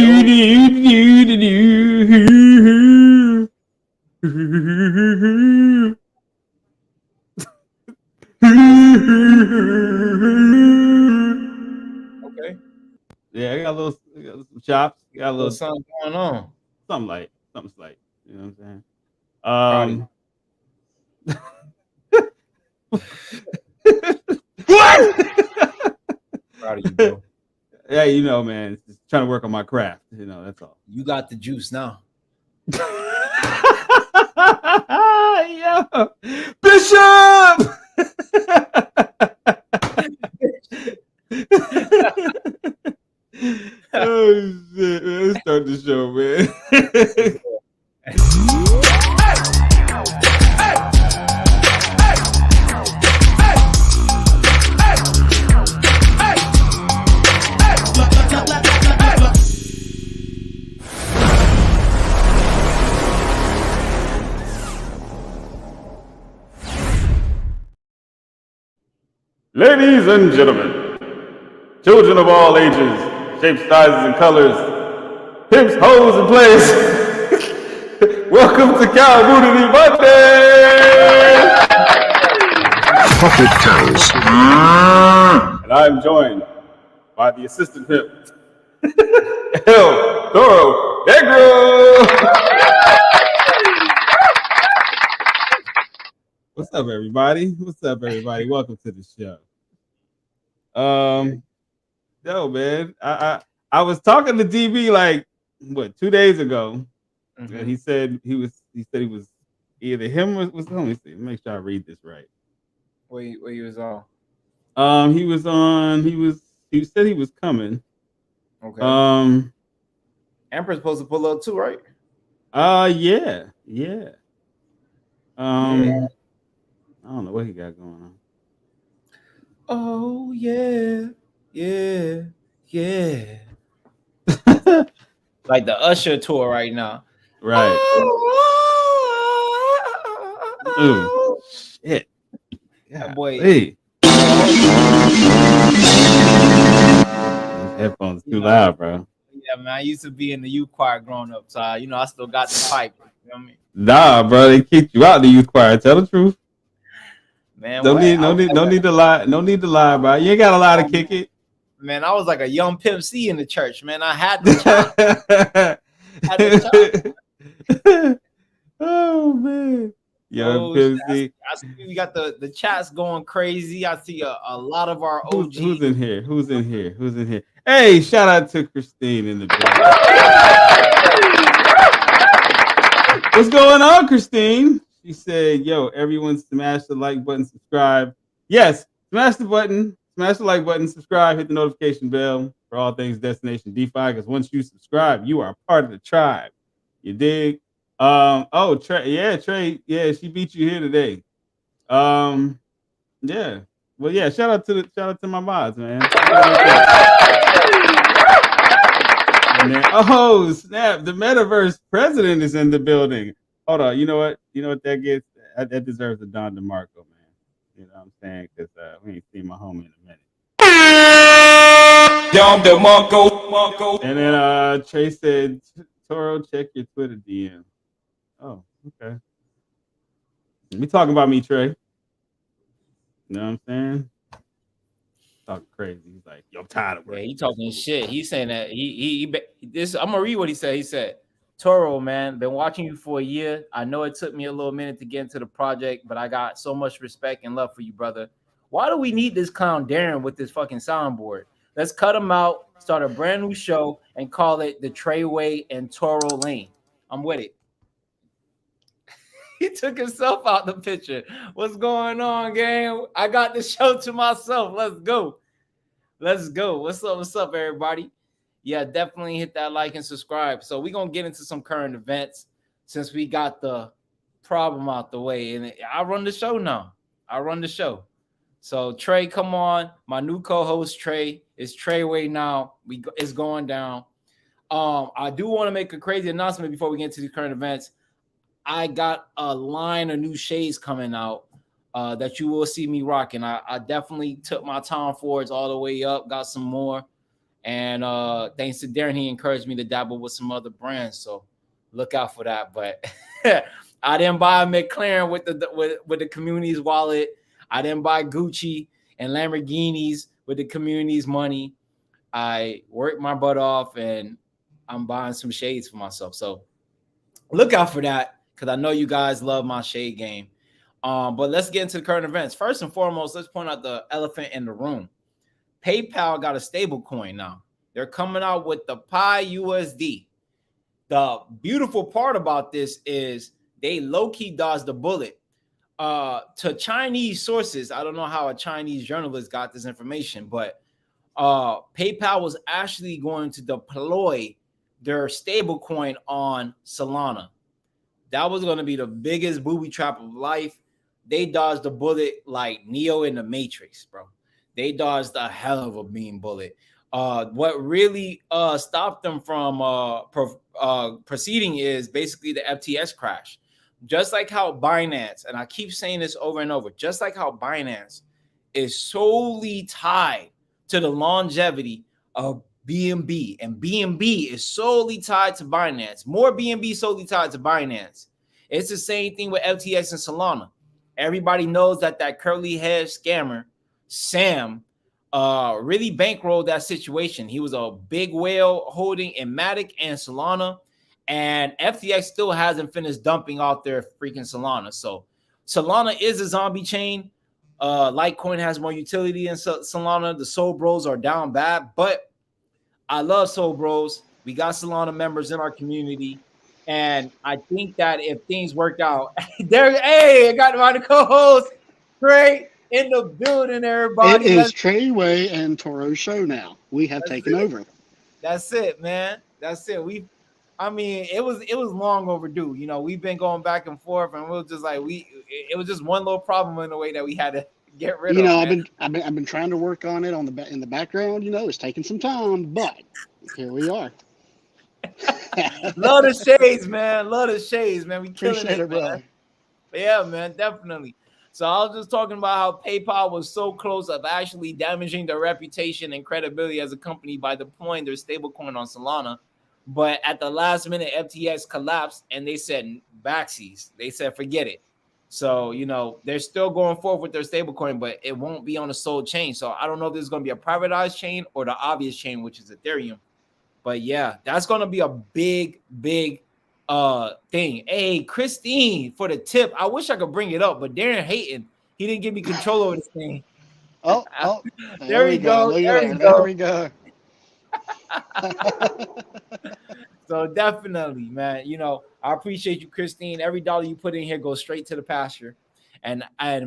Okay. Yeah, I got some chops. Got a little something going on. something slight. You know what I'm saying? Proud of you. Proud of you, bro. Yeah, you know, man, just trying to work on my craft. You know, that's all. You got the juice now. Yo, Bishop. Oh shit, man. Let's start the show, man. Ladies and gentlemen, children of all ages, shapes, sizes, and colors, pimps, hoes, and plays, welcome to Cowmoonity Monday! Pocketcows. And I'm joined by the assistant pimp, El Toro Negro! What's up, everybody? What's up, everybody? Welcome to the show. Yo, man, I was talking to DB like 2 days ago, and he said he was either him or was. Let me see. Make sure I read this right. Where he was on? He was on. He said he was coming. Okay. Emperor's supposed to pull up too, right? Yeah. Yeah. I don't know what he got going on. Oh yeah. Like the Usher tour right now. Right. Oh, shit. Yeah, boy. Hey. Headphones too loud, bro. Yeah, man. I used to be in the youth choir growing up, so I still got the pipe. You know what I mean? Nah, bro, they kicked you out of the youth choir. Tell the truth. Man, no need to lie. No need to lie, bro. You ain't got a lie to kick it. Man, I was like a young Pimp C in the church, man. I had the chop. Oh man. Young Pimp C. I see we got the chats going crazy. I see a lot of our OGs. Who's in here? Hey, shout out to Christine in the building. What's going on, Christine? She said, yo, everyone smash the like button, subscribe. Yes, smash the like button, subscribe, hit the notification bell for all things Destination DeFi, because once you subscribe, you are part of the tribe. You dig? Trey, yeah, she beat you here today. Yeah. Well, yeah, shout out to my mods, man. And then, oh, snap, the metaverse president is in the building. Hold on, you know what that gets? That deserves a Don DeMarco, man. You know what I'm saying? Because we ain't seen my homie in a minute. Don DeMarco. And then Trey said, Toro, check your Twitter DM. Oh, okay. We talking about me, Trey. You know what I'm saying? Talking crazy. He's like, yo, I'm tired of work. Yeah, he talking shit. He's saying that I'm gonna read what he said. He said, Toro, man, been watching you for a year. I know it took me a little minute to get into the project, but I got so much respect and love for you, brother. Why do we need this clown Darren with this fucking soundboard? Let's cut him out, start a brand new show, and call it the Treyway and Toro Lane. I'm with it. He took himself out the picture. What's going on, gang? I got the show to myself. Let's go. What's up, everybody? Yeah, definitely hit that like and subscribe. So we're going to get into some current events since we got the problem out the way. And I run the show now. So Trey, come on. My new co-host, Trey, is Treyway now. It's going down. I do want to make a crazy announcement before we get into the current events. I got a line of new shades coming out that you will see me rocking. I definitely took my Tom Fords all the way up, got some more. And thanks to Darren, he encouraged me to dabble with some other brands. So look out for that. But I didn't buy a McLaren with the community's wallet. I didn't buy Gucci and Lamborghinis with the community's money. I worked my butt off, and I'm buying some shades for myself. So look out for that, because I know you guys love my shade game. But let's get into the current events. First and foremost, let's point out the elephant in the room. PayPal got a stable coin now. They're coming out with the Pi USD. The beautiful part about this is they low-key dodged the bullet. To Chinese sources, I don't know how a Chinese journalist got this information, but PayPal was actually going to deploy their stable coin on Solana. That was going to be the biggest booby trap of life. They dodged the bullet like Neo in the Matrix, bro. They dodged a hell of a beam bullet. What really stopped them from proceeding is basically the FTX crash. Just like how Binance, and I keep saying this over and over, just like how Binance is solely tied to the longevity of BNB, and BNB is solely tied to Binance. More BNB solely tied to Binance. It's the same thing with FTX and Solana. Everybody knows that curly hair scammer, Sam, really bankrolled that situation. He was a big whale holding in Matic and Solana, and FTX still hasn't finished dumping out their freaking Solana. So Solana is a zombie chain. Litecoin has more utility than Solana. The Soul Bros are down bad, but I love Soul Bros. We got Solana members in our community, and I think that if things work out, I got my co-host Trey in the building, everybody. It is Treyway and Toro show now. We have taken over. That's it, man. That's it. It was long overdue. You know, we've been going back and forth, and we were just like it was just one little problem in the way that we had to get rid of. You know, I've been trying to work on it in the background. You know, it's taking some time, but here we are. Love the shades, man. Love the shades, man. We killing Appreciate it, man. Yeah, man, definitely. So I was just talking about how PayPal was so close of actually damaging their reputation and credibility as a company by deploying their stablecoin on Solana. But at the last minute, FTX collapsed, and they said backsies. They said forget it. So, you know, they're still going forward with their stablecoin, but it won't be on a sold chain. So I don't know if this is going to be a privatized chain or the obvious chain, which is Ethereum. But yeah, that's going to be a big thing. Hey, Christine, for the tip. I wish I could bring it up, but Darren hating. He didn't give me control over this thing. Oh, there we go. There we go. So definitely, man, you know, I appreciate you, Christine. Every dollar you put in here goes straight to the pasture, and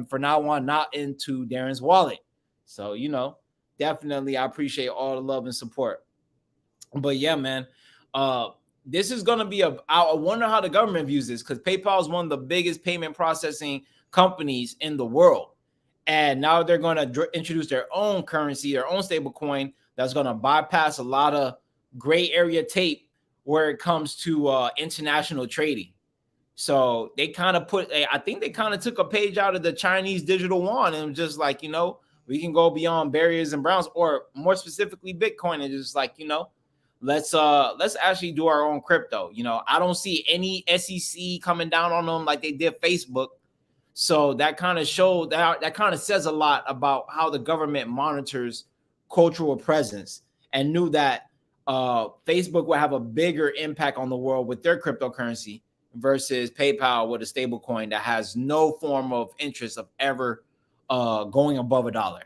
for now on, not into Darren's wallet. So, you know, definitely I appreciate all the love and support. But yeah, man, this is gonna be I wonder how the government views this, because PayPal is one of the biggest payment processing companies in the world, and now they're gonna introduce their own currency, their own stable coin that's gonna bypass a lot of gray area tape where it comes to international trading. So they kind of I think they kind of took a page out of the Chinese digital yuan and just like, you know, we can go beyond barriers and bounds, or more specifically Bitcoin, and just like, you know, let's actually do our own crypto. You know, I don't see any SEC coming down on them like they did Facebook. So that kind of showed that kind of says a lot about how the government monitors cultural presence, and knew that Facebook will have a bigger impact on the world with their cryptocurrency versus PayPal with a stable coin that has no form of interest of ever going above $1,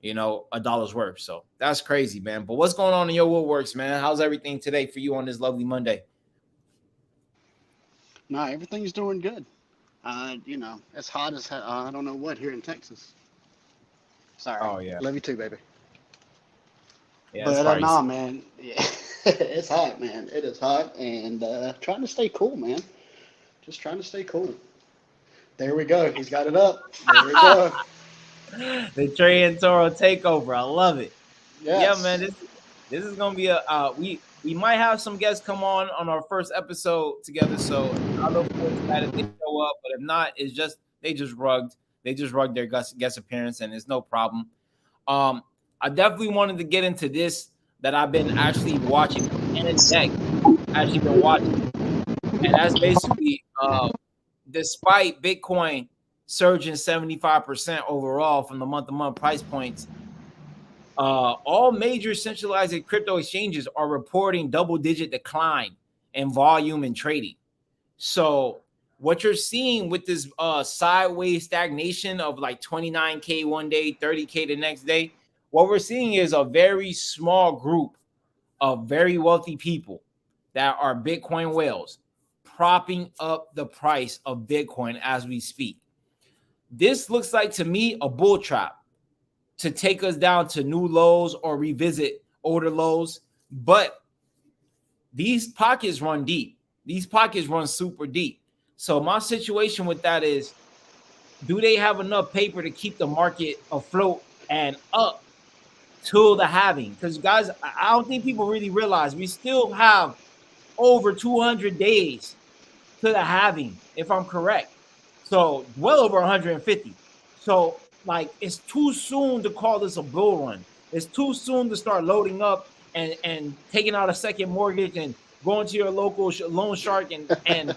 you know, $1's worth. So that's crazy, man. But what's going on in your woodworks, man? How's everything today for you on this lovely Monday? No, everything's doing good. You know, it's hot as hell. I don't know what here in Texas. Sorry. Oh yeah. Love you too, baby. Yeah, but nah, man. Yeah, it's hot, man. It is hot, and trying to stay cool, man. Just trying to stay cool. There we go. He's got it up. There we go. The Trey and Toro takeover. I love it. Yes. Yeah, man. This is gonna be a we might have some guests come on our first episode together. So I look forward to that if they show up. But if not, it's just they just rugged their guest appearance, and it's no problem. I definitely wanted to get into this that I've been actually watching and in depth, actually been watching, and that's basically despite Bitcoin surging 75% overall from the month-to-month price points, all major centralized crypto exchanges are reporting double-digit decline in volume and trading. So what you're seeing with this sideways stagnation of like 29K one day, 30K the next day, what we're seeing is a very small group of very wealthy people that are Bitcoin whales propping up the price of Bitcoin as we speak. This looks like to me a bull trap to take us down to new lows or revisit older lows. But these pockets run deep. These pockets run super deep. So my situation with that is, do they have enough paper to keep the market afloat and up till the halving? Because guys, I don't think people really realize we still have over 200 days to the halving, if I'm correct. So well over 150. So like it's too soon to call this a bull run. It's too soon to start loading up and taking out a second mortgage and going to your local loan shark and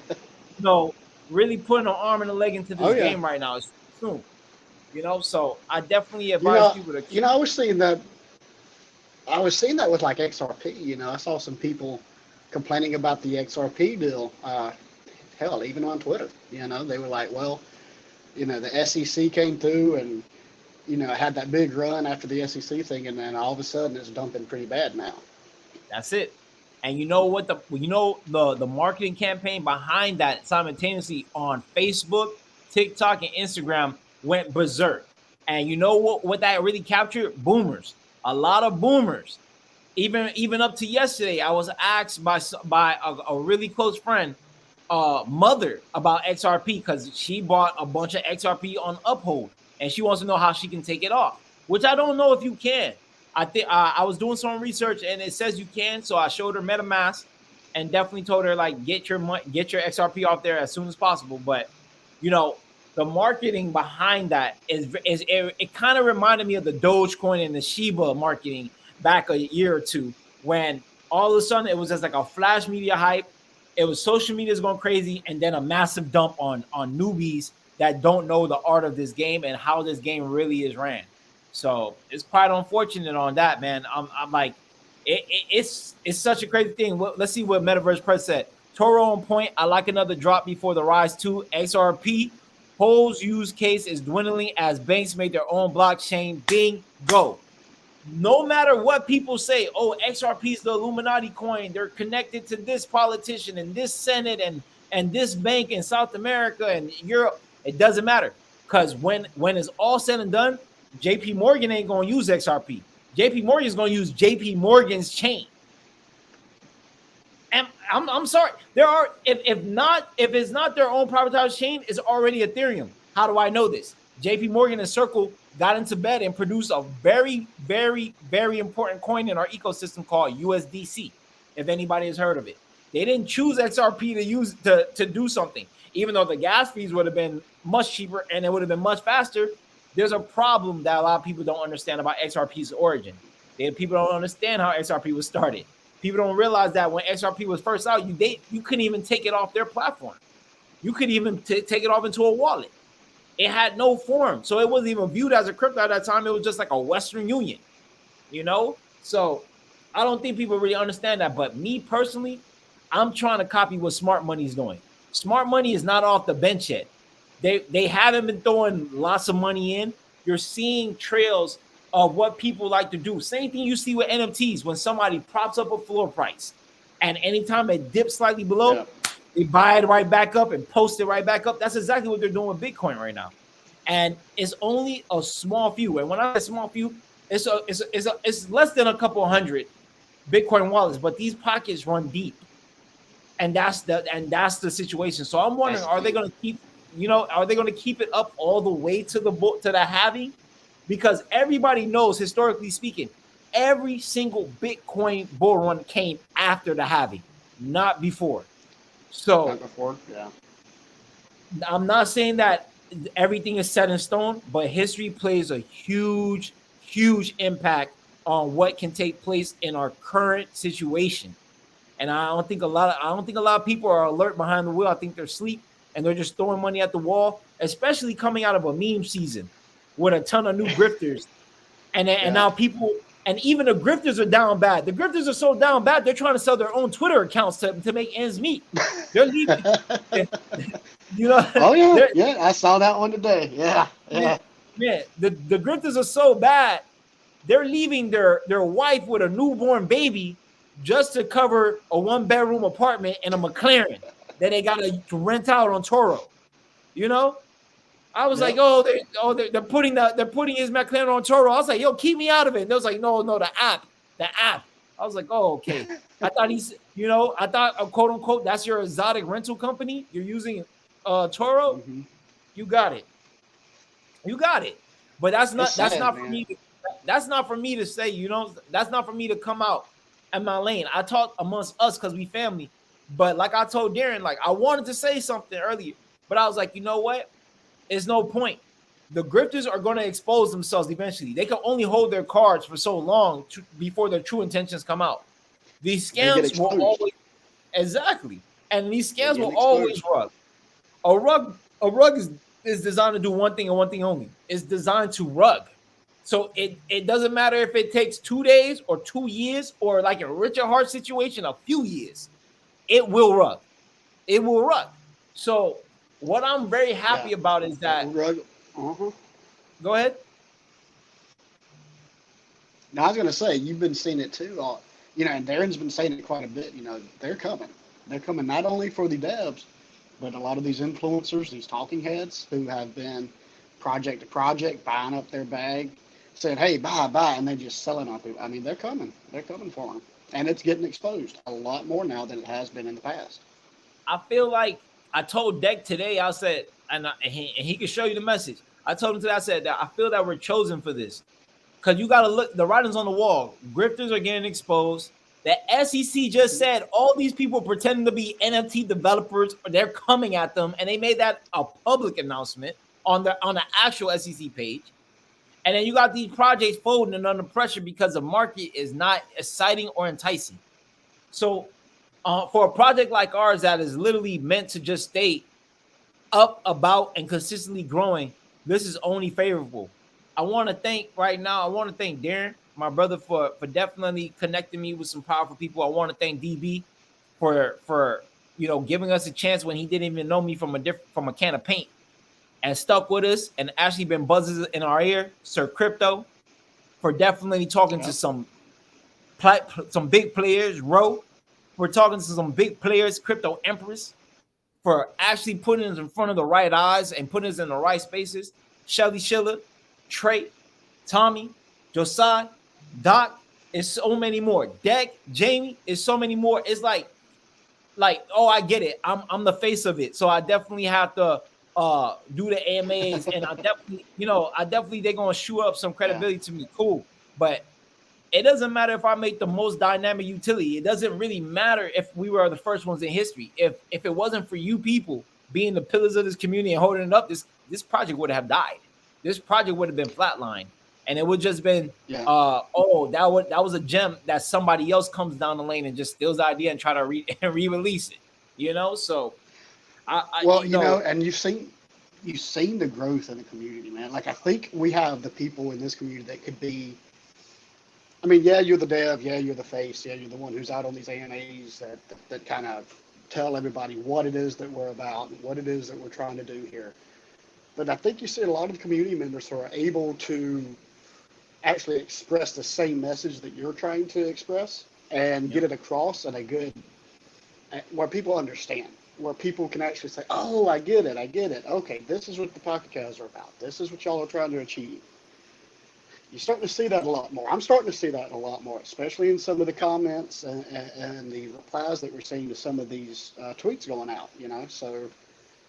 really putting an arm and a leg into this game right now. It's too soon. So I definitely advise people to keep. I was seeing that. I was seeing that with like XRP. I saw some people complaining about the XRP deal. Hell, even on Twitter, they were like, well, the SEC came through and, had that big run after the SEC thing, and then all of a sudden it's dumping pretty bad now. That's it. And you know what the marketing campaign behind that simultaneously on Facebook, TikTok, and Instagram went berserk. And you know what that really captured? Boomers. A lot of boomers. Even up to yesterday, I was asked by a really close friend, mother, about XRP because she bought a bunch of XRP on Uphold and she wants to know how she can take it off, which I don't know if you can. I think I was doing some research and it says you can, so I showed her MetaMask and definitely told her like get your XRP off there as soon as possible. But the marketing behind that is it kind of reminded me of the Dogecoin and the Shiba marketing back a year or two, when all of a sudden it was just like a flash media hype. It was social media is going crazy, and then a massive dump on newbies that don't know the art of this game and how this game really is ran. So it's quite unfortunate on that, man. I'm like, it's such a crazy thing. Let's see what Metaverse Press said. Toro on point. I like another drop before the rise too. XRP Hole's use case is dwindling as banks make their own blockchain. Bingo. No matter what people say, oh, XRP is the Illuminati coin. They're connected to this politician and this Senate and this bank in South America and Europe. It doesn't matter, because when it's all said and done, JP Morgan ain't going to use XRP. JP Morgan is going to use JP Morgan's chain. And I'm sorry. There are if it's not their own privatized chain, it's already Ethereum. How do I know this? JP Morgan and Circle got into bed and produced a very, very, very important coin in our ecosystem called USDC. If anybody has heard of it, they didn't choose XRP to use to do something, even though the gas fees would have been much cheaper and it would have been much faster. There's a problem that a lot of people don't understand about XRP's origin. People don't understand how XRP was started. People don't realize that when XRP was first out, you couldn't even take it off their platform. You couldn't even take it off into a wallet. It had no form. So it wasn't even viewed as a crypto at that time. It was just like a Western Union, So I don't think people really understand that. But me personally, I'm trying to copy what Smart Money is doing. Smart Money is not off the bench yet. They haven't been throwing lots of money in. You're seeing trails of what people like to do. Same thing you see with NFTs. When somebody props up a floor price and anytime it dips slightly below, they buy it right back up and post it right back up. That's exactly what they're doing with Bitcoin right now. And it's only a small few. And when I say small few, it's less than a couple hundred Bitcoin wallets, but these pockets run deep. And that's the situation. So I'm wondering, are they going to keep it up all the way to the halving? Because everybody knows, historically speaking, every single Bitcoin bull run came after the halving, not before. So Not before, yeah. I'm not saying that everything is set in stone, but history plays a huge, huge impact on what can take place in our current situation. And I don't think a lot of people are alert behind the wheel. I think they're asleep and they're just throwing money at the wall, especially coming out of a meme season with a ton of new grifters. And now people, and even the grifters are down bad. The grifters are so down bad, they're trying to sell their own Twitter accounts to make ends meet. They're leaving. Oh yeah, I saw that one today. Yeah. The grifters are so bad, they're leaving their wife with a newborn baby just to cover a 1-bedroom apartment in a McLaren that they got to rent out on Toro. I was like, they're putting his McLaren on Toro. I was like, yo, keep me out of it. And they was like, no, the app. I was like, oh, okay. I thought quote unquote, that's your exotic rental company. You're using Toro. Mm-hmm. You got it. But that's not for me. That's not for me to say. That's not for me to come out in my lane. I talk amongst us because we family. But like I told Darren, like I wanted to say something earlier, but I was like, you know what? It's no point. The grifters are going to expose themselves eventually. They can only hold their cards for so long before their true intentions come out. These scams will always and these scams will always rug. A rug is designed to do one thing and one thing only. It's designed to rug. So it doesn't matter if it takes 2 days or 2 years or like a Richard Hart situation, a few years. It will rug. So what I'm very happy about is that. Go ahead. Now I was going to say you've been seeing it too, and Darren's been saying it quite a bit. They're coming. They're coming not only for the devs, but a lot of these influencers, these talking heads who have been project to project buying up their bag, said, "Hey, buy," and they're just selling on people. I mean, they're coming. They're coming for them, and it's getting exposed a lot more now than it has been in the past. I feel like I told Deck today. I said, and he can show you the message. I told him today. I said that I feel that we're chosen for this because you got to look. The writing's on the wall. Grifters are getting exposed. The SEC just said all these people pretending to be NFT developers, they're coming at them, and they made that a public announcement on the actual SEC page. And then you got these projects folding and under pressure because the market is not exciting or enticing. So for a project like ours that is literally meant to just stay up, about, and consistently growing, this is only favorable. I want to thank Darren, my brother, for definitely connecting me with some powerful people. I want to thank DB for giving us a chance when he didn't even know me from a can of paint, and stuck with us and actually been buzzes in our ear. Sir Crypto for definitely talking to some big players. Ro, we're talking to some big players. Crypto Empress for actually putting us in front of the right eyes and putting us in the right spaces. Shelly Schiller, Trey, Tommy, Josiah, Doc, is so many more. Deck, Jamie, is so many more. It's like, oh, I get it. I'm the face of it, so I definitely have to do the AMAs, and I definitely they're gonna shoe up some credibility to me. Cool, but it doesn't matter if I make the most dynamic utility. It doesn't really matter if we were the first ones in history. If it wasn't for you people being the pillars of this community and holding it up, this project would have died. This project would have been flatlined. And it would just been, that was a gem that somebody else comes down the lane and just steals the idea and try to re-release it, So, and you've seen the growth in the community, man. Like I think we have the people in this community that could be. I mean, yeah, you're the dev, yeah, you're the face, yeah, you're the one who's out on these ANAs that kind of tell everybody what it is that we're about, and what it is that we're trying to do here. But I think you see a lot of the community members who are able to actually express the same message that you're trying to express and get it across in a good, where people understand, where people can actually say, oh, I get it. Okay, this is what the Pocketcows are about. This is what y'all are trying to achieve. You're starting to see that a lot more. I'm starting to see that a lot more, especially in some of the comments and the replies that we're seeing to some of these tweets going out, So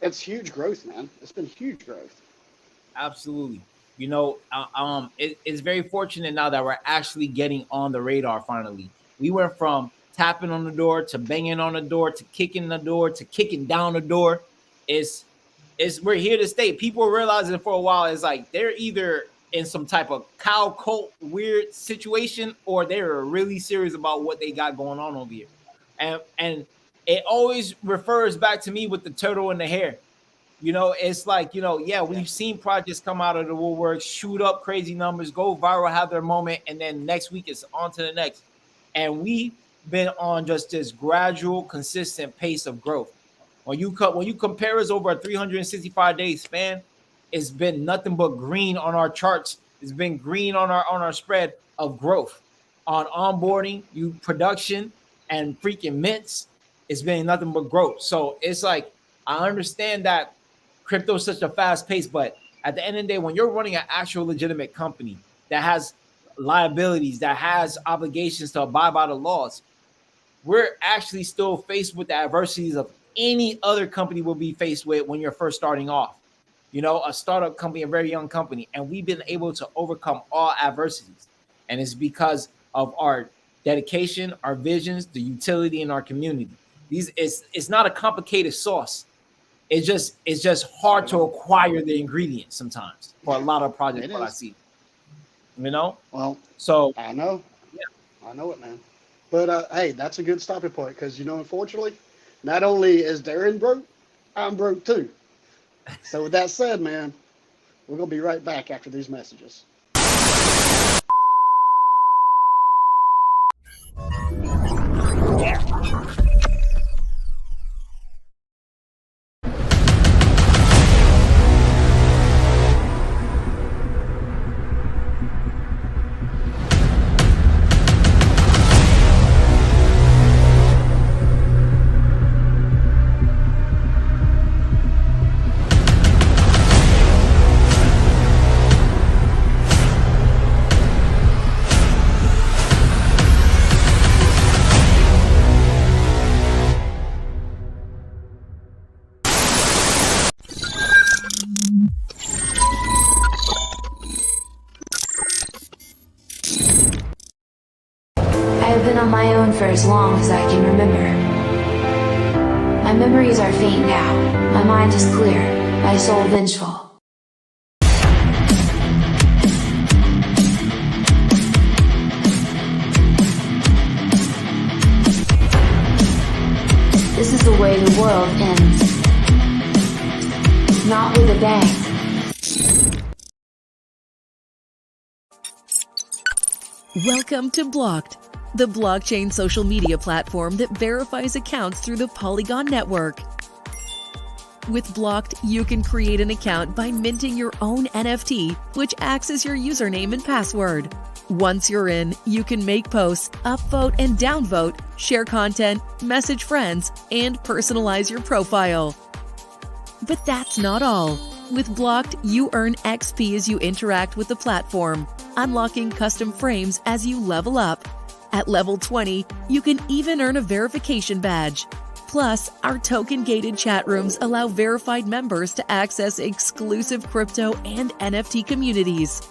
it's huge growth, man. It's been huge growth. Absolutely. It's very fortunate now that we're actually getting on the radar finally. We went from tapping on the door to banging on the door to kicking the door to kicking down the door. We're here to stay. People are realizing for a while it's like they're either in some type of cow cult weird situation, or they're really serious about what they got going on over here. And it always refers back to me with the turtle and the hare. It's like, yeah, we've seen projects come out of the woodwork, shoot up crazy numbers, go viral, have their moment, and then next week it's on to the next. And we've been on just this gradual, consistent pace of growth. When you compare us over a 365-day span, it's been nothing but green on our charts. It's been green on our spread of growth, on onboarding, production, and freaking mints. It's been nothing but growth. So it's like, I understand that crypto is such a fast pace, but at the end of the day, when you're running an actual legitimate company that has liabilities, that has obligations to abide by the laws, we're actually still faced with the adversities of any other company will be faced with when you're first starting off. A startup company, a very young company, and we've been able to overcome all adversities. And it's because of our dedication, our visions, the utility in our community. It's not a complicated sauce. It's just hard to acquire the ingredients sometimes for a lot of projects that I see. Well, so I know. Yeah, I know it, man. But hey, that's a good stopping point because unfortunately, not only is Darren broke, I'm broke too. So with that said, man, we're gonna be right back after these messages. I've been on my own for as long as I can remember. My memories are faint now, my mind is clear, my soul vengeful. This is the way the world ends. Not with a bang. Welcome to Blocked, the blockchain social media platform that verifies accounts through the Polygon network. With Blocked, you can create an account by minting your own NFT, which acts as your username and password. Once you're in, you can make posts, upvote and downvote, share content, message friends, and personalize your profile. But that's not all. With Blocked, you earn XP as you interact with the platform, unlocking custom frames as you level up. At level 20, you can even earn a verification badge. Plus, our token-gated chat rooms allow verified members to access exclusive crypto and NFT communities.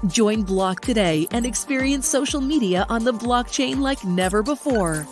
Join Block today and experience social media on the blockchain like never before.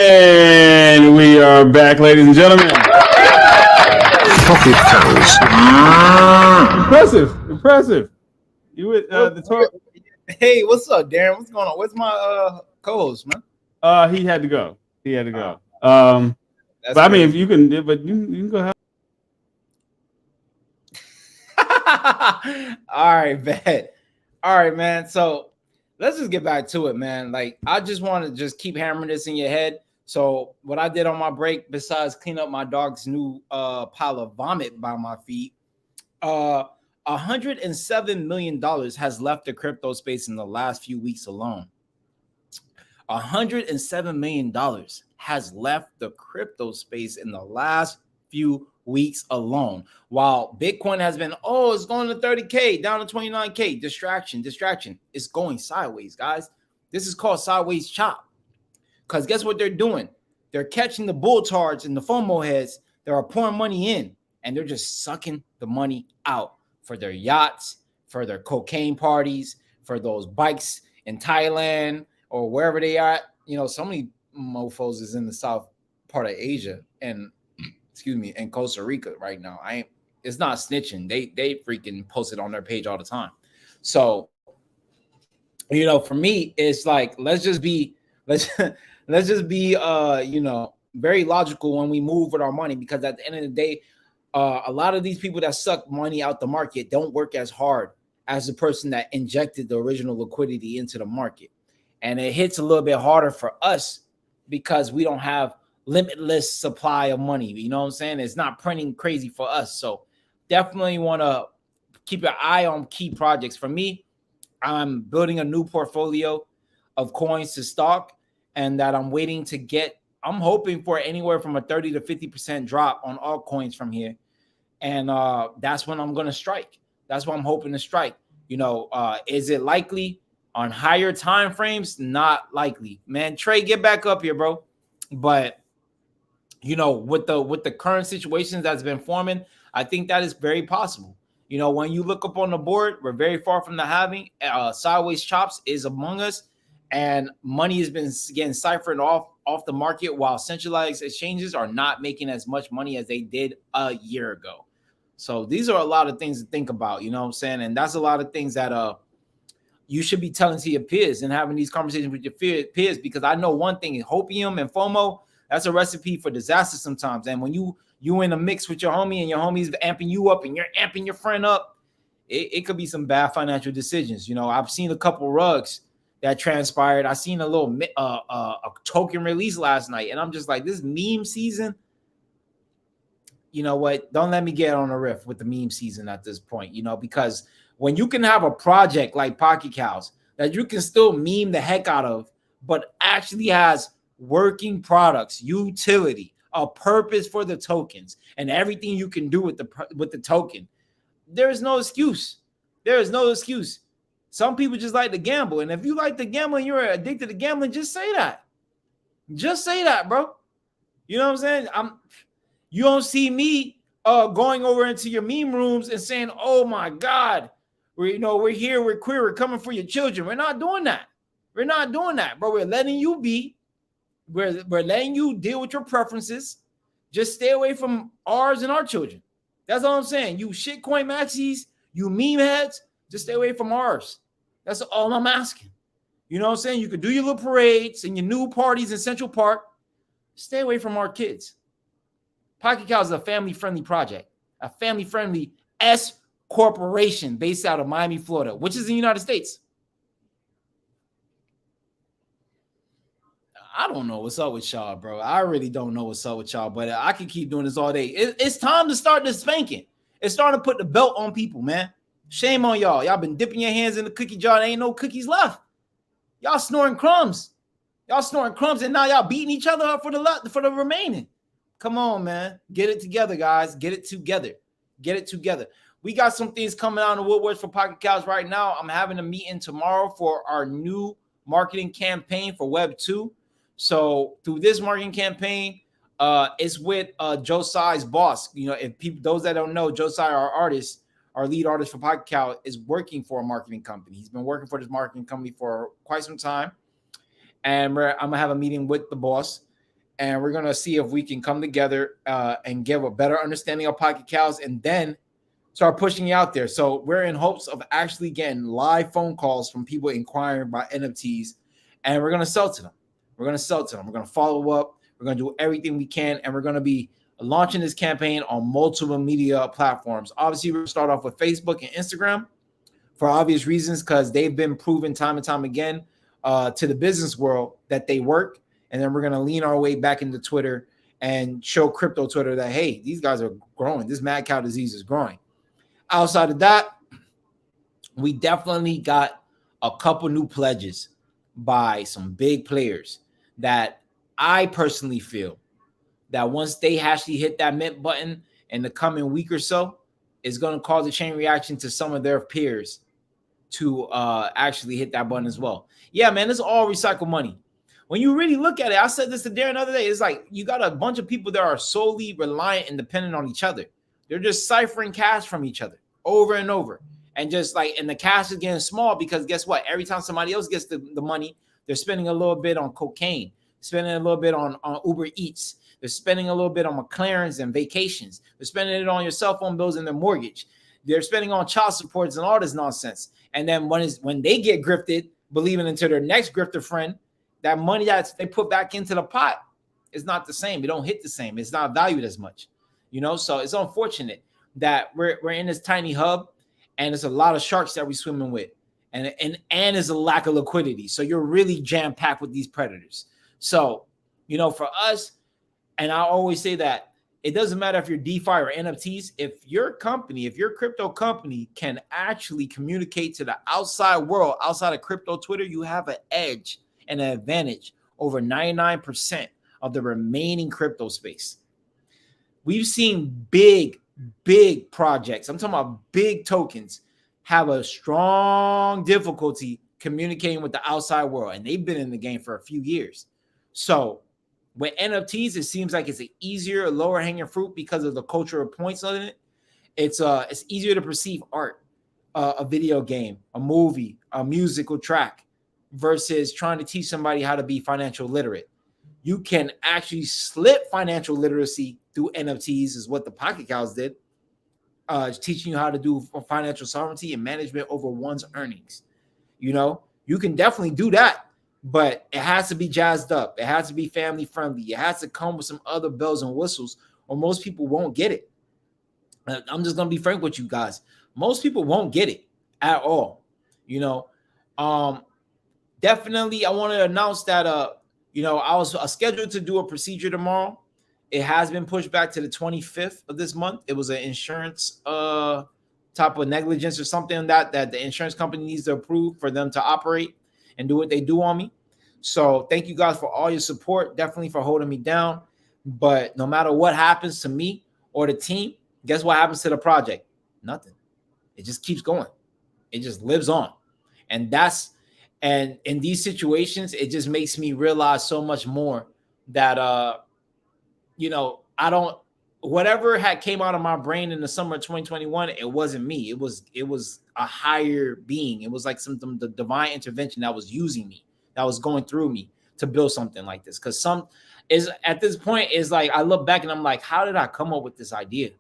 And we are back, ladies and gentlemen. Pocketcows. Impressive. You with the talk? Hey, what's up, Darren? What's going on? Where's my co-host, man? He had to go. But Crazy. I mean, if you can, but you can go ahead. All right, bet. All right, man. So let's just get back to it, man. Like, I just want to just keep hammering this in your head. So what I did on my break, besides clean up my dog's new pile of vomit by my feet, $107 million has left the crypto space in the last few weeks alone. $107 million has left the crypto space in the last few weeks alone. While Bitcoin has been, oh, it's going to 30K, down to 29K. Distraction. It's going sideways, guys. This is called sideways chop. Because guess what they're doing? They're catching the bull tards and the FOMO heads that are pouring money in, and they're just sucking the money out for their yachts, for their cocaine parties, for those bikes in Thailand or wherever they are. You know, so many mofos is in the south part of Asia and in Costa Rica right now. It's not snitching. They freaking post it on their page all the time. So, you know, for me, it's like let's just be very logical when we move with our money, because at the end of the day, a lot of these people that suck money out the market don't work as hard as the person that injected the original liquidity into the market. And it hits a little bit harder for us because we don't have limitless supply of money. You know what I'm saying? It's not printing crazy for us. So definitely want to keep your eye on key projects. For me, I'm building a new portfolio of coins to stock, and that I'm waiting to get. I'm hoping for anywhere from a 30 to 50% drop on all coins from here. And that's when I'm going to strike. That's what I'm hoping to strike. You know, is it likely on higher time frames? Not likely, man. Trey, get back up here, bro. But you know, with the current situations that's been forming, I think that is very possible. You know, when you look up on the board, we're very far from the halving. Sideways chops is among us, and money has been getting ciphered off the market, while centralized exchanges are not making as much money as they did a year ago. So these are a lot of things to think about, you know what I'm saying? And that's a lot of things that you should be telling to your peers and having these conversations with your peers, because I know one thing: hopium and FOMO, that's a recipe for disaster sometimes. And when you in a mix with your homie and your homie's amping you up and you're amping your friend up, it could be some bad financial decisions. You know, I've seen a couple rugs that transpired. I seen a little a token release last night, and I'm just like, this meme season, you know what? Don't let me get on a riff with the meme season at this point, you know, because when you can have a project like Pocketcows that you can still meme the heck out of, but actually has working products, utility, a purpose for the tokens, and everything you can do with the token, there is no excuse. There is no excuse. Some people just like to gamble, and if you like to gamble and you're addicted to gambling, just say that. Just say that, bro. You know what I'm saying? You don't see me going over into your meme rooms and saying, "Oh my God, we're here, we're queer, we're coming for your children." We're not doing that. We're not doing that, bro. We're letting you be. We're letting you deal with your preferences. Just stay away from ours and our children. That's all I'm saying. You shitcoin maxis, you meme heads, just stay away from ours. That's all I'm asking. You know what I'm saying? You could do your little parades and your new parties in Central Park. Stay away from our kids. Pocketcows is a family-friendly project, a family-friendly S corporation based out of Miami, Florida, which is in the United States. I don't know what's up with y'all, bro. I really don't know what's up with y'all, but I can keep doing this all day. It's time to start this spanking. It's starting to put the belt on people, man. Shame on y'all. Y'all been dipping your hands in the cookie jar. There ain't no cookies left. Y'all snoring crumbs. Y'all snoring crumbs, and now y'all beating each other up for the remaining. Come on, man. Get it together, guys. Get it together. Get it together. We got some things coming out in the woodworks for Pocketcows right now. I'm having a meeting tomorrow for our new marketing campaign for Web 2. So through this marketing campaign, it's with Josiah's boss. You know, those that don't know, Josiah, our lead artist for Pocketcows, is working for a marketing company. He's been working for this marketing company for quite some time. And I'm going to have a meeting with the boss, and we're going to see if we can come together and give a better understanding of Pocketcows, and then start pushing it out there. So we're in hopes of actually getting live phone calls from people inquiring about NFTs, and we're going to sell to them. We're going to follow up. We're going to do everything we can, and we're going to be launching this campaign on multiple media platforms. Obviously, we're going to start off with Facebook and Instagram for obvious reasons, because they've been proven time and time again to the business world that they work. And then we're going to lean our way back into Twitter and show crypto Twitter that, hey, these guys are growing. This mad cow disease is growing. Outside of that, we definitely got a couple new pledges by some big players that I personally feel that once they actually hit that mint button in the coming week or so is going to cause a chain reaction to some of their peers to actually hit that button as well. Yeah, man, it's all recycled money. When you really look at it, I said this to Darren the other day, it's like you got a bunch of people that are solely reliant and dependent on each other. They're just ciphering cash from each other over and over. And just like, and the cash is getting small because guess what? Every time somebody else gets the money, they're spending a little bit on cocaine, spending a little bit on Uber Eats. They're spending a little bit on McLarens and vacations. They're spending it on your cell phone bills and their mortgage. They're spending on child supports and all this nonsense. And then when they get grifted, believing into their next grifter friend, that money that they put back into the pot is not the same. It don't hit the same. It's not valued as much, you know? So it's unfortunate that we're in this tiny hub and there's a lot of sharks that we're swimming with. And there's a lack of liquidity. So you're really jam-packed with these predators. So, you know, for us, and I always say that it doesn't matter if you're DeFi or NFTs, if your crypto company can actually communicate to the outside world, outside of crypto Twitter, you have an edge and an advantage over 99% of the remaining crypto space. We've seen big projects, I'm talking about big tokens, have a strong difficulty communicating with the outside world, and they've been in the game for a few years. So with NFTs, it seems like it's an easier, lower hanging fruit because of the cultural points on it. It's easier to perceive art, a video game, a movie, a musical track, versus trying to teach somebody how to be financial literate. You can actually slip financial literacy through NFTs, is what the Pocketcows did, teaching you how to do financial sovereignty and management over one's earnings. You know, you can definitely do that, but it has to be jazzed up. It has to be family friendly. It has to come with some other bells and whistles, or most people won't get it. I'm just gonna be frank with you guys. Most people won't get it at all. You know, definitely, I want to announce that you know, I was scheduled to do a procedure tomorrow. It has been pushed back to the 25th of this month. It was an insurance type of negligence or something that the insurance company needs to approve for them to operate and do what they do on me. So thank you guys for all your support, definitely for holding me down. But no matter what happens to me or the team, guess what happens to the project? Nothing. It just keeps going. It just lives on. And in these situations, it just makes me realize so much more that you know, whatever had came out of my brain in the summer of 2021, it wasn't me. It was a higher being. It was like the divine intervention that was using me, that was going through me to build something like this. Because at this point is like, I look back and I'm like, how did I come up with this idea?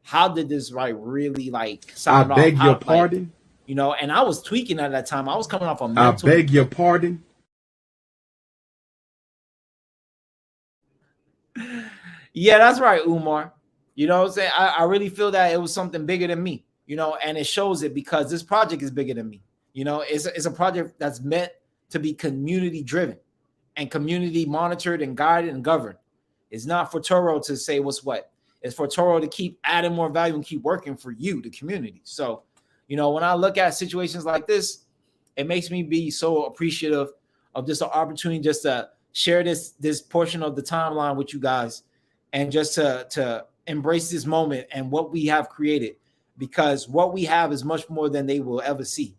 How did this really sound off? I beg your pardon. You know, and I was tweaking at that time. I was coming off a mental. I beg your pardon. Yeah, that's right, Umar. You know what I'm saying? I really feel that it was something bigger than me, you know, and it shows it because this project is bigger than me. You know, it's a project that's meant to be community driven and community monitored and guided and governed. It's not for Toro to say what's what. It's for Toro to keep adding more value and keep working for you, the community. So, you know, when I look at situations like this, it makes me be so appreciative of just the opportunity just to share this portion of the timeline with you guys, and just to embrace this moment and what we have created, because what we have is much more than they will ever see.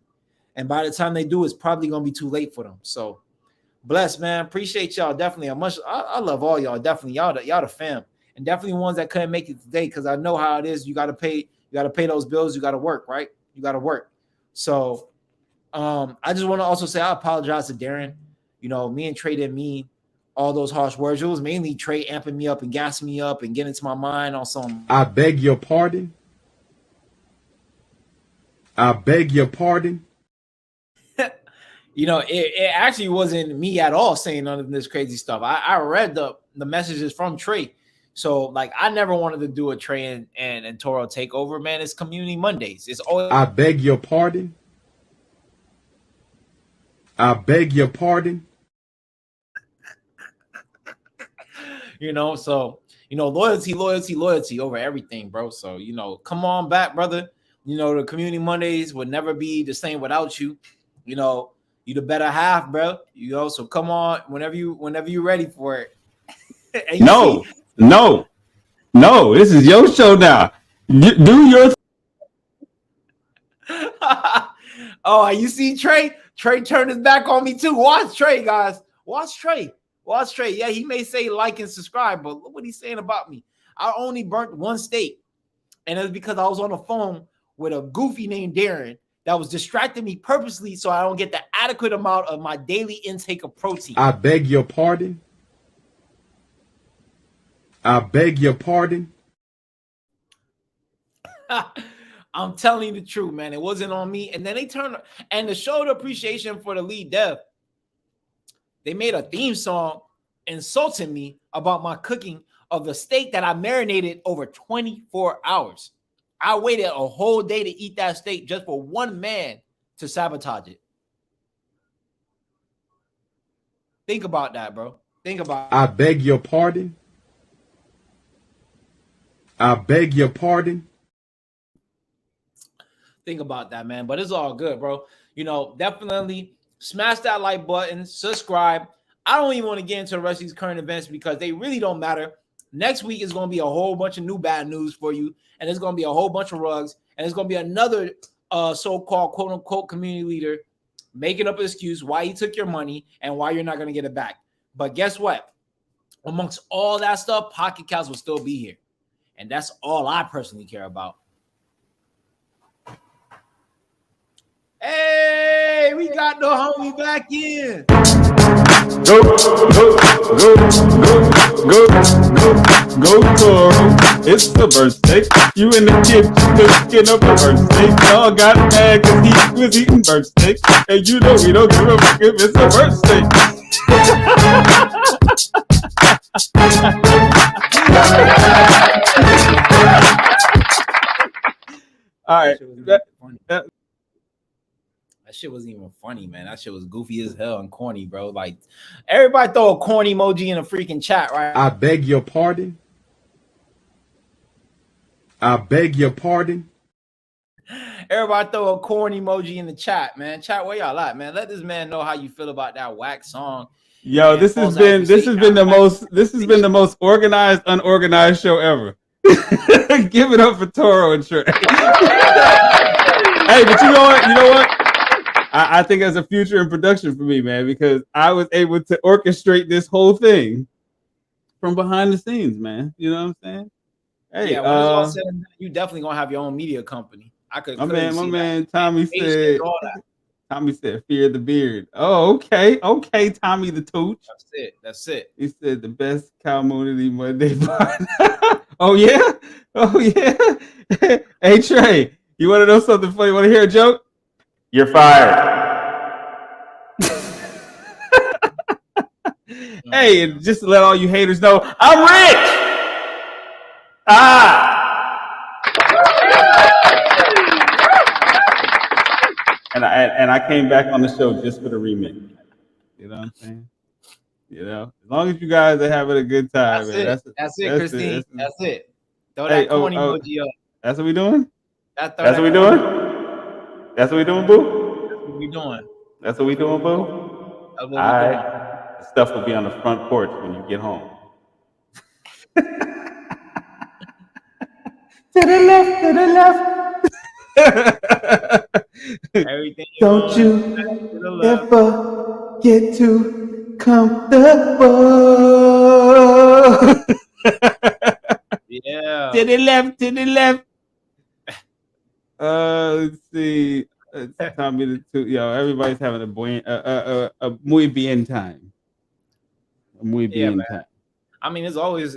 And by the time they do, it's probably going to be too late for them. So bless, man. Appreciate y'all. Definitely. I love all y'all. Definitely. Y'all the fam. And definitely ones that couldn't make it today, because I know how it is. You got to pay those bills. You got to work, right? You got to work. So I just want to also say I apologize to Darren. You know, me and Trey didn't mean all those harsh words. It was mainly Trey amping me up and gassing me up and getting into my mind on some. I beg your pardon. I beg your pardon. You know, it actually wasn't me at all saying none of this crazy stuff. I read the messages from Trey. So, like, I never wanted to do a Trey and Toro takeover, man. It's Community Mondays. It's always. I beg your pardon. I beg your pardon. You know, so, you know, loyalty over everything, bro. So, you know, come on back, brother. You know, the Community Mondays would never be the same without you. You know, you the better half, bro. You know, so come on whenever you're ready for it. No. No, this is your show now. Do your. Oh, you see Trey? Trey turned his back on me too. Watch Trey, guys. Watch Trey. Watch Trey. Yeah, he may say like and subscribe, but look what he's saying about me. I only burnt one steak, and it's because I was on the phone with a goofy named Darren that was distracting me purposely so I don't get the adequate amount of my daily intake of protein. I beg your pardon. I beg your pardon. I'm telling you the truth, man. It wasn't on me. And then they turned and to show the appreciation for the lead dev, they made a theme song insulting me about my cooking of the steak that I marinated over 24 hours. I waited a whole day to eat that steak just for one man to sabotage it. Think about that, bro. Think about it. I beg your pardon. I beg your pardon. Think about that, man. But it's all good, bro. You know, definitely smash that like button, subscribe. I don't even want to get into the rest of these current events because they really don't matter. Next week is going to be a whole bunch of new bad news for you, and there's going to be a whole bunch of rugs, and there's going to be another so-called quote-unquote community leader making up an excuse why he took your money and why you're not going to get it back. But guess what? Amongst all that stuff, Pocketcows will still be here, and that's all I personally care about. Hey, we got the homie back in. Go, Toro. It's the birthday. You in the kitchen cooking up the birthday. Y'all got mad because he was eating birthday. And you know we don't give a fuck if it's a birthday. All right. That shit wasn't even funny, man. That shit was goofy as hell and corny, bro. Like, everybody throw a corny emoji in a freaking chat, right? I beg your pardon. I beg your pardon. Everybody throw a corny emoji in the chat, man. Chat, where y'all at, man? Let this man know how you feel about that whack song. Yo, this has been the most organized, unorganized show ever. Give it up for Toro and Trey. Hey, but you know what? I think that's a future in production for me, man, because I was able to orchestrate this whole thing from behind the scenes, man. You know what I'm saying? Hey, yeah, when it's all said and done, you definitely gonna have your own media company. I could. My man, Tommy said. Tommy said, "Fear the beard." Oh, okay, Tommy the Tooch. That's it. He said the best Cowmoonity Monday pod. Oh yeah. Hey Trey, you want to know something funny? Want to hear a joke? You're fired. Hey, and just to let all you haters know, I'm rich. And I came back on the show just for the remix. You know what I'm saying? You know, as long as you guys are having a good time, that's it, Christine. That's it. Throw that corny emoji up. That's what we doing? That's what we doing? That's what we doing, boo? That's what we doing. That's what we doing, boo? All right. The stuff will be on the front porch when you get home. To the left. Everything. Don't you ever get too comfortable. Yeah. To the left. Let's see. Tommy the two. Yo, everybody's having a muy bien time. A muy bien time. I mean, it's always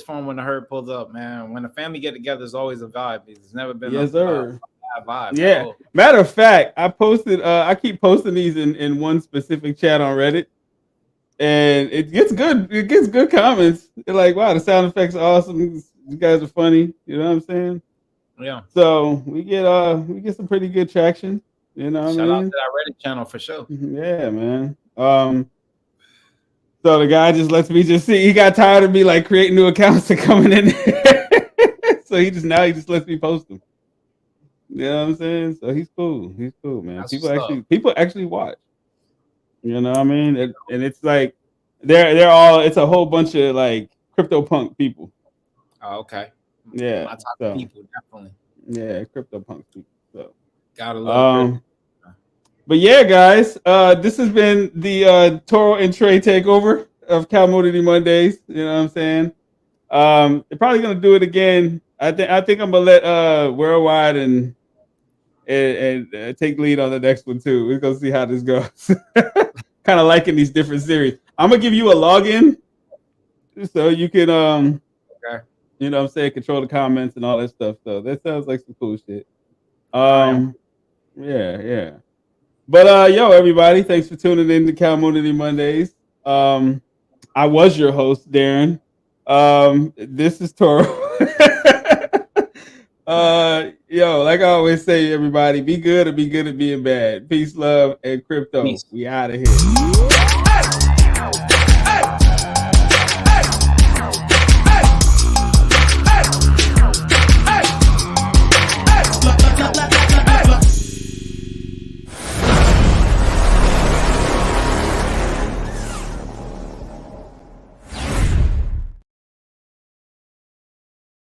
fun when the herd pulls up, man. When the family get together, it's always a vibe. It's never been a bad vibe. Yeah. Bro. Matter of fact, I keep posting these in one specific chat on Reddit, and it gets good comments. They're like, wow, the sound effects are awesome. You guys are funny. You know what I'm saying? Yeah. So we get some pretty good traction. You know what I mean? Shout out to that Reddit channel for sure. Yeah, man. So the guy just lets me just see. He got tired of me like creating new accounts and coming in. So he just lets me post them. You know what I'm saying? So he's cool. He's cool, man. That's People actually watch. You know what I mean? And it's like it's a whole bunch of like crypto punk people. Oh, okay. Yeah. My type So of people, definitely. yeah, CryptoPunk people. So Gotta love crypto. but yeah, guys, this has been the Toro and Trey takeover of Cowmoonity Mondays. You know what I'm saying? They're probably gonna do it again. I think I'm gonna let Worldwide and take lead on the next one too. We're gonna see how this goes. Kind of liking these different series. I'm gonna give you a login so you can Okay. you know what I'm saying, control the comments and all that stuff. So that sounds like some cool shit. Yeah. But yo, everybody, thanks for tuning in to Cowmoonity Mondays. I was your host, Darren. This is Toro. Yo, like I always say, everybody, be good or be good at being bad. Peace, love, and crypto. Peace. We out of here.